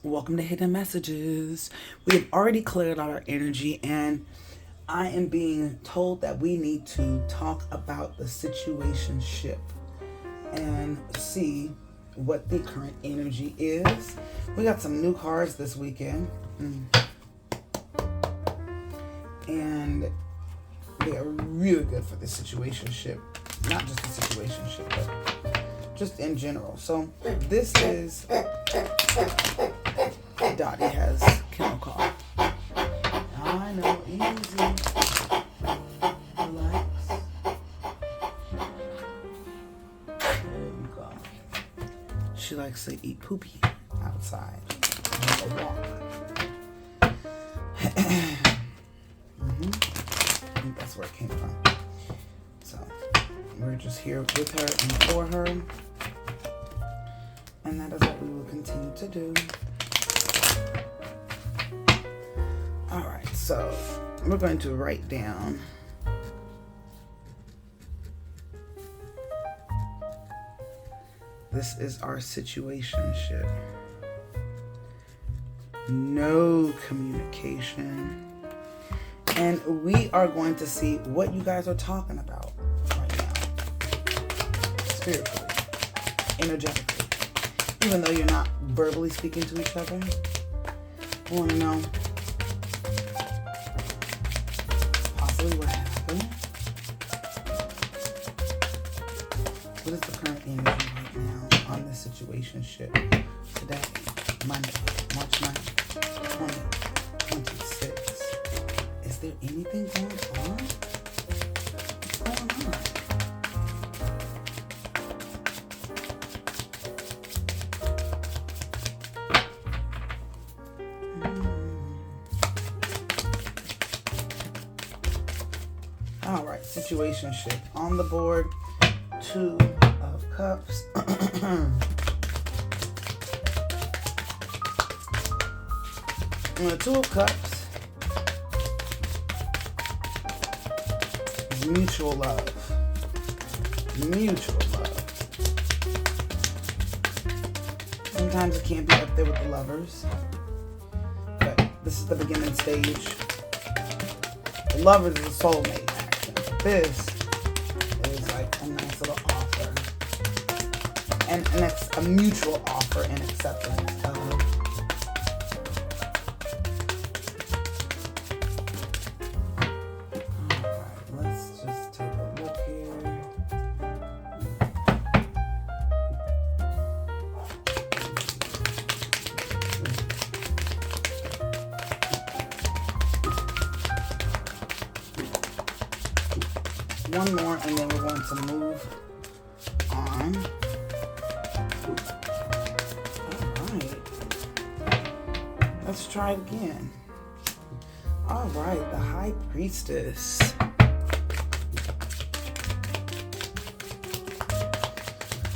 Welcome to Hidden Messages. We have already cleared out our energy, and I am being told that we need to talk about the situationship and see what the current energy is. We got some new cards this weekend, and they are really good for the situationship. Not just the situationship, but just in general. So this is Dottie has kennel cough. I know, easy. Relax. There you go. She likes to eat poopy outside on a walk. I think that's where it came from. So we're just here with her and for her. And that is what we will continue to do. Alright, so we're going to write down this is our situationship. No communication. And we are going to see what you guys are talking about right now. Spiritually, energetically. Even though you're not verbally speaking to each other, I want to know possibly what happened. What is the current energy right now on this situationship today, Monday, March 9th, 2026? Is there anything going on? What's going on? All right, situationship on the board. 2 of Cups. The 2 of Cups is mutual love. Mutual love. Sometimes it can't be up there with the lovers, but this is the beginning stage. The lovers is a soulmate. This is like a nice little offer, and a mutual offer and acceptance of. Alright, let's just take a look here. One more, and then we're going to move on. Alright. Let's try it again. Alright, the High Priestess.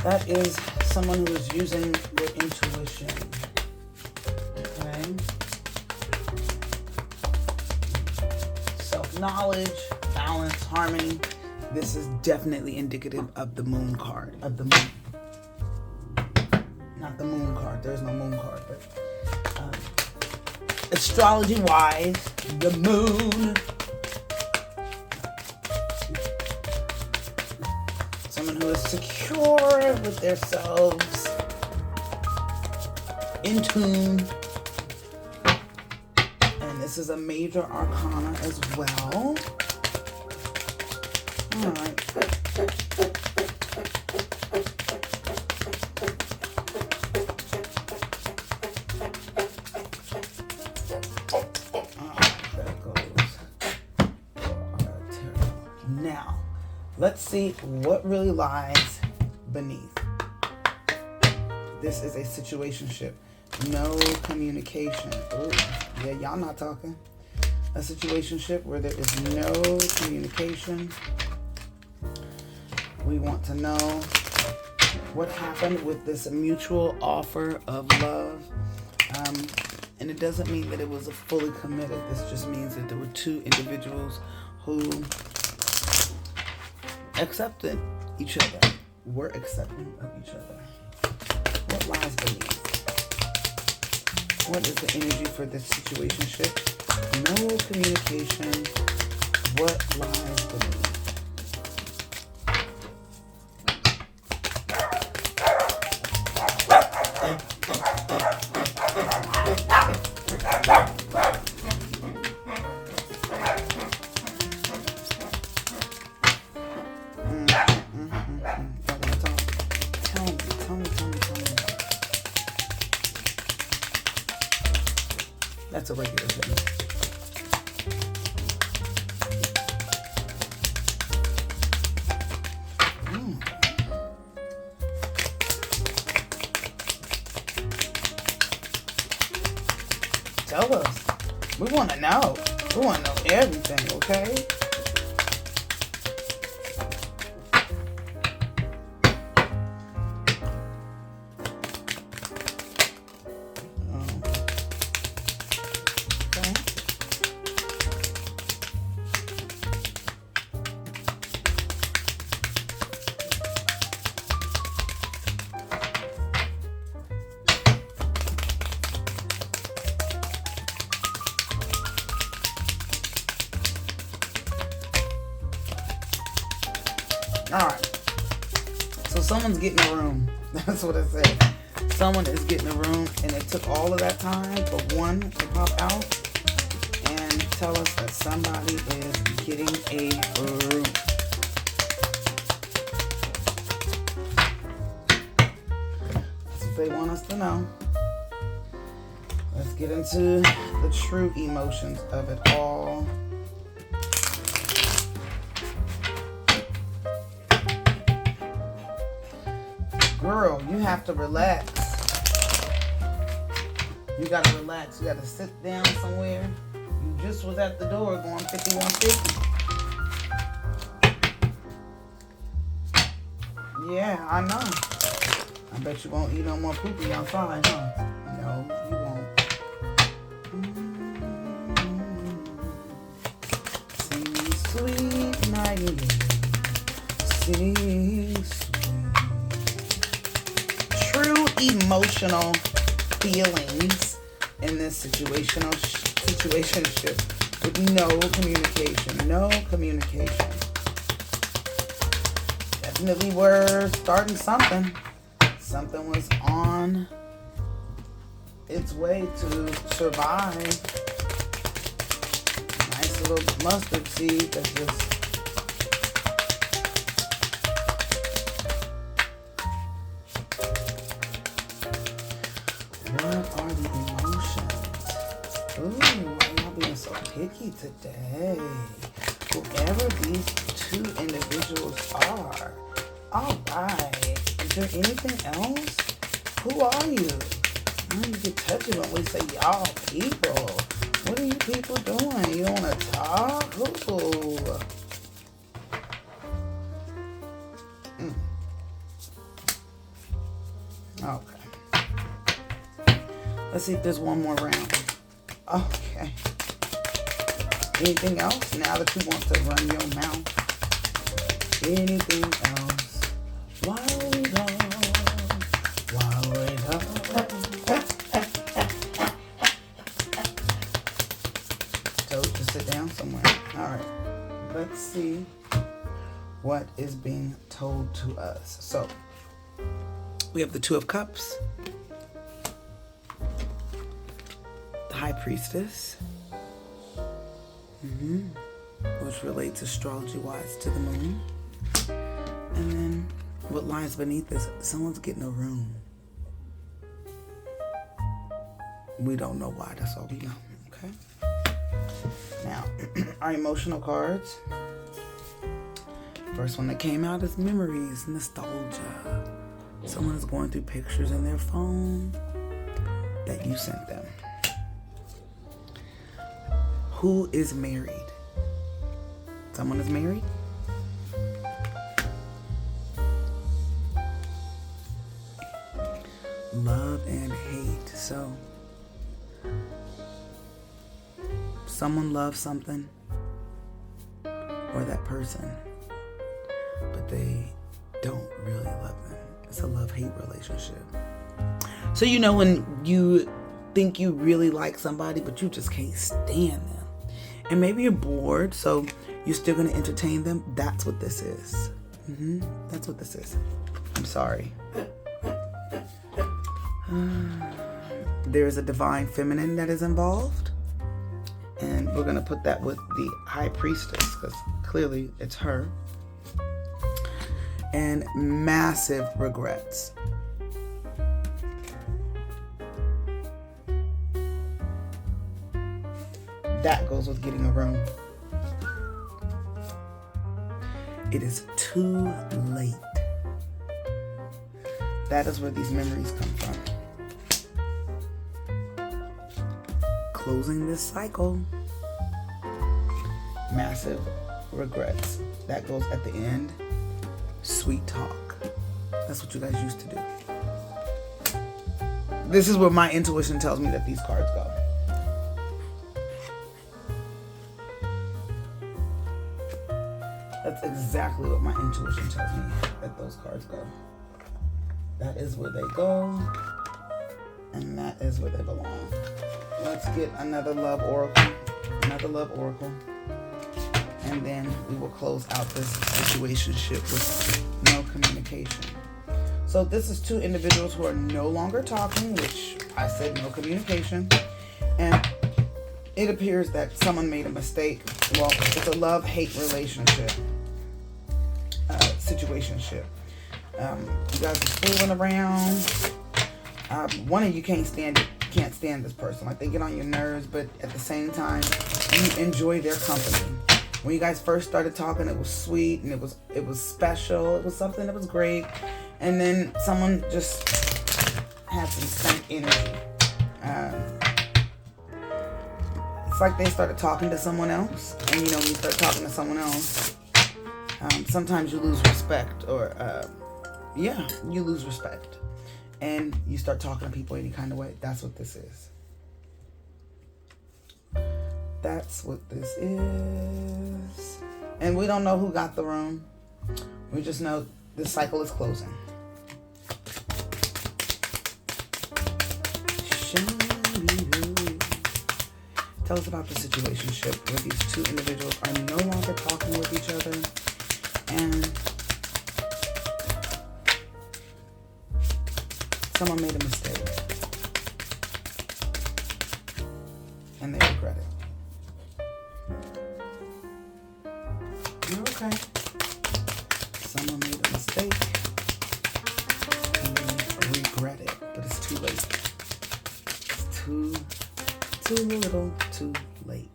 That is someone who is using their intuition. Okay? Self-knowledge, balance, harmony. This is definitely indicative of the moon card, of the moon. Not the moon card, there's no moon card, but astrology-wise, the moon. Someone who is secure with themselves, in tune. And this is a major arcana as well. Alright. There goes. Now, let's see what really lies beneath. This is a situationship. No communication. Ooh, yeah, y'all not talking. A situationship where there is no communication. We want to know what happened with this mutual offer of love. And it doesn't mean that it was fully committed. This just means that there were 2 individuals who accepted each other, were accepting of each other. What lies beneath? What is the energy for this situationship? No communication. What lies beneath? That's a regular thing. Tell us. We want to know. We want to know everything, okay? Alright, so someone's getting a room. That's what it said. Someone is getting a room, and it took all of that time for one to pop out and tell us that somebody is getting a room. That's what they want us to know. Let's get into the true emotions of it all. Girl, you have to relax. You gotta relax. You gotta sit down somewhere. You just was at the door going 5150. Yeah, I know. I bet you won't eat no more poopy outside, huh? No, you won't. Sing sweet nightingale. Sing sweet. True emotional feelings in this situationship with no communication. No communication. Definitely we're starting something. Something was on its way to survive. Nice little mustard seed that's just what are the emotions? Ooh, why y'all being so picky today? Whoever these two individuals are. Alright. Is there anything else? Who are you? You get touchy when we say y'all people. What are you people doing? You want to talk? Ooh. Okay. Let's see if there's one more round. Okay. Anything else? Now that you want to run your mouth. Anything else? While we go. Told to sit down somewhere. Alright. Let's see what is being told to us. So, we have the Two of Cups. High Priestess, which relates astrology-wise to the moon. And then what lies beneath this, someone's getting a room. We don't know why, that's all we know, okay? Now, our emotional cards. First one that came out is memories, nostalgia. Someone is going through pictures in their phone that you sent them. Who is married? Someone is married? Love and hate. So, someone loves something or that person, but they don't really love them. It's a love-hate relationship. So, you know, when you think you really like somebody, but you just can't stand them. And maybe you're bored, so you're still going to entertain them. That's what this is. That's what this is. I'm sorry. There is a divine feminine that is involved. And we're going to put that with the high priestess, because clearly it's her. And massive regrets. That goes with getting a room. It is too late. That is where these memories come from. Closing this cycle. Massive regrets. That goes at the end. Sweet talk. That's what you guys used to do. This is where my intuition tells me that these cards go. That's exactly what my intuition tells me that those cards go. That is where they go. And that is where they belong. Let's get another love oracle. Another love oracle. And then we will close out this situationship with no communication. So this is two individuals who are no longer talking, which I said no communication. And it appears that someone made a mistake. Well, it's a love-hate relationship. Situationship. You guys are fooling around. One of you can't stand this person. Like, they get on your nerves, but at the same time, you enjoy their company. When you guys first started talking, it was sweet and it was special. It was something that was great. And then someone just had some stank energy. It's like they started talking to someone else. And when you start talking to someone else, sometimes you lose respect, or you lose respect. And you start talking to people any kind of way. That's what this is. That's what this is. And we don't know who got the room. We just know the cycle is closing. Tell us about the situationship where these two individuals are no longer talking with each other. And someone made a mistake. And they regret it. Okay. Someone made a mistake and they regret it, but it's too late. It's too little, too late.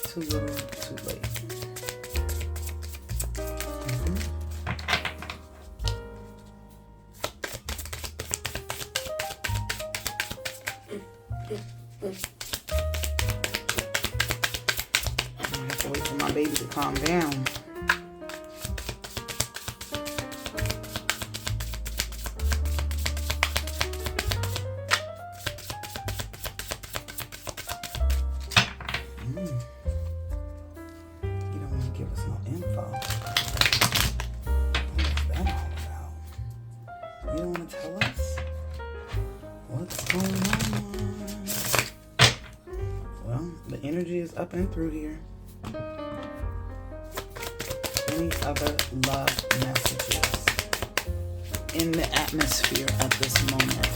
Too little, too late. I have to wait for my baby to calm down. You don't want to give us no info. What's that all about? You don't want to tell us what's going on? Well, the energy is up and through here. Any other love messages in the atmosphere at this moment?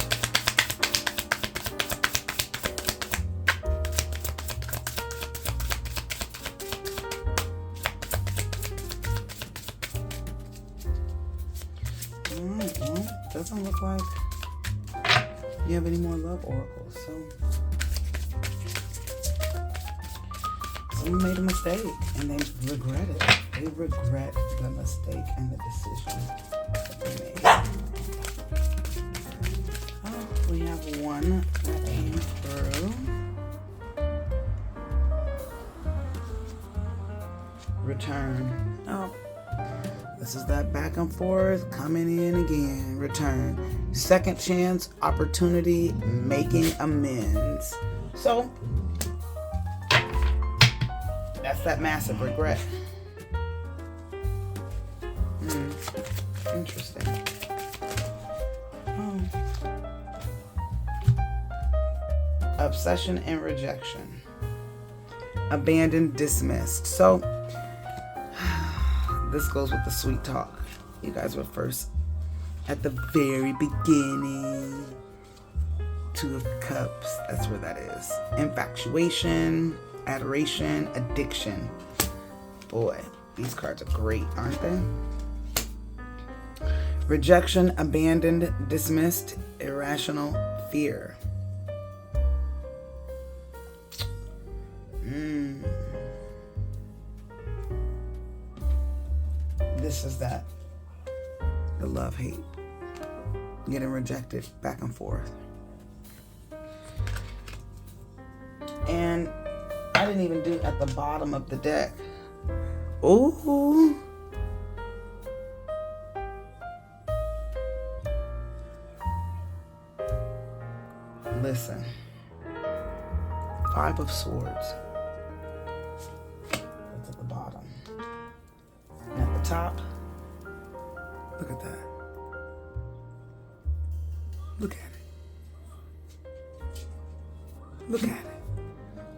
Alright, well, doesn't look like you have any more love oracles, so someone made a mistake and they regret it. They regret the mistake and the decision that they made. Oh, we have one that came through. Return. Oh, this is that back and forth, coming in again. Return. Second chance, opportunity, making amends. So, that's that massive regret. Interesting. Obsession and rejection. Abandoned, dismissed. So, this goes with the sweet talk. You guys were first at the very beginning. Two of Cups. That's where that is. Infatuation, adoration, addiction. Boy, these cards are great, aren't they? Rejection, abandoned, dismissed, irrational fear. This is that. The love-hate. Getting rejected back and forth. And I didn't even do at the bottom of the deck. Ooh. Listen. 5 of Swords. That's at the bottom. And at the top, look at that. Look at it. Look at it.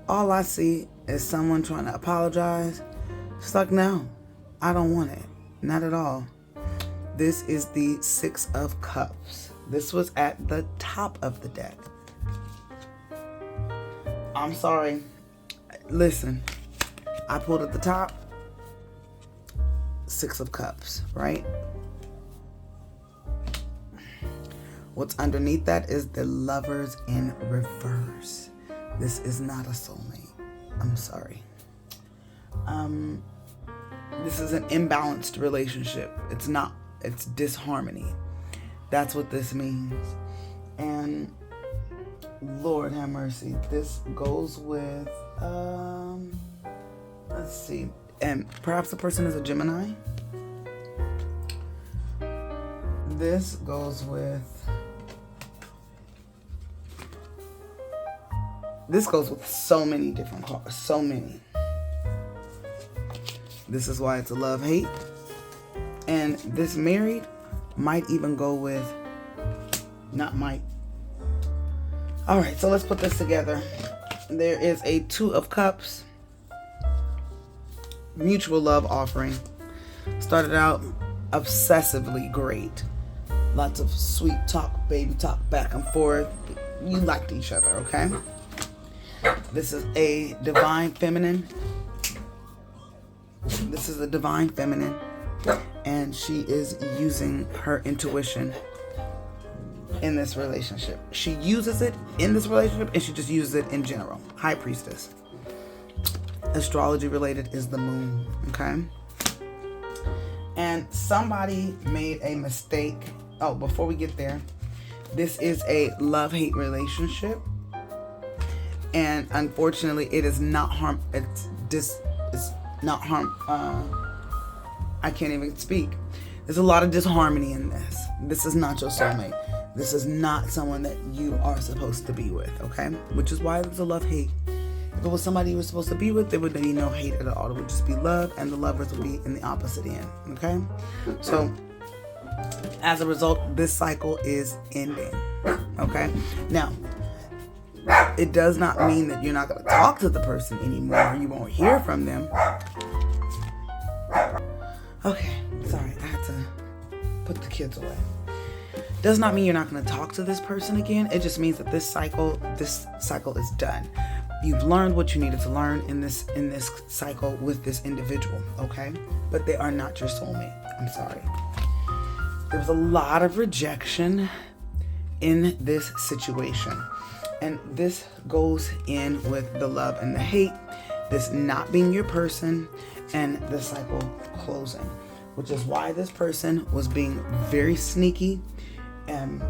All I see is someone trying to apologize. It's like, no, I don't want it. Not at all. This is the 6 of Cups. This was at the top of the deck. I'm sorry. Listen, I pulled at the top. 6 of Cups, right? What's underneath that is the Lovers in reverse. This is not a soulmate. I'm sorry. This is an imbalanced relationship. It's not. It's disharmony. That's what this means. And Lord have mercy. This goes with, let's see. And perhaps the person is a Gemini. This goes with, so many different cards. So many. This is why it's a love-hate. And this married might even go with, not might. All right, so let's put this together. There is a 2 of Cups. Mutual love offering. Started out obsessively great. Lots of sweet talk, baby talk, back and forth. You liked each other, okay? This is a divine feminine. This is a divine feminine. And she is using her intuition in this relationship. She uses it in this relationship, and she just uses it in general. High Priestess. Astrology related is the moon, okay? And somebody made a mistake. Oh, before we get there, this is a love-hate relationship. And unfortunately, it is not harm. It's not harm. I can't even speak. There's a lot of disharmony in this. This is not your soulmate. This is not someone that you are supposed to be with, okay? Which is why there's a love-hate. If it was somebody you were supposed to be with, there would be no hate at all. It would just be love, and the lovers would be in the opposite end, okay? So, as a result, this cycle is ending, okay? Now, it does not mean that you're not going to talk to the person anymore. You won't hear from them. Okay, sorry, I had to put the kids away. Does not mean you're not going to talk to this person again. It just means that this cycle is done. You've learned what you needed to learn in this cycle with this individual, okay? But they are not your soulmate. I'm sorry. There was a lot of rejection in this situation. And this goes in with the love and the hate, this not being your person, and the cycle closing, which is why this person was being very sneaky, and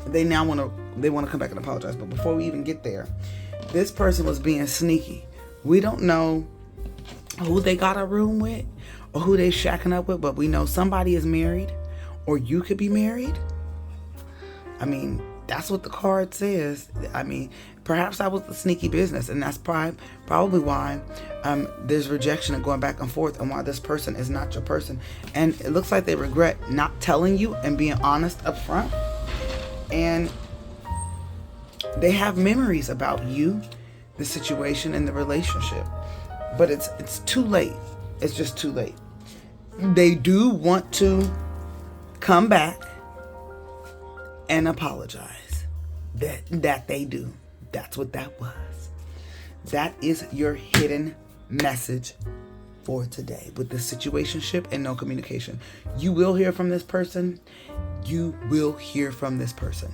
they now want to come back and apologize. But before we even get there, this person was being sneaky. We don't know who they got a room with or who they shacking up with, but we know somebody is married, or you could be married. I mean, That's what the card says. I mean, perhaps I was the sneaky business, and that's probably why there's rejection and going back and forth, and why this person is not your person. And it looks like they regret not telling you and being honest up front. And they have memories about you, the situation, and the relationship. But it's too late. It's just too late. They do want to come back and apologize. That they do. That's what that was. That is your hidden message for today with the situationship and no communication. You will hear from this person. You will hear from this person.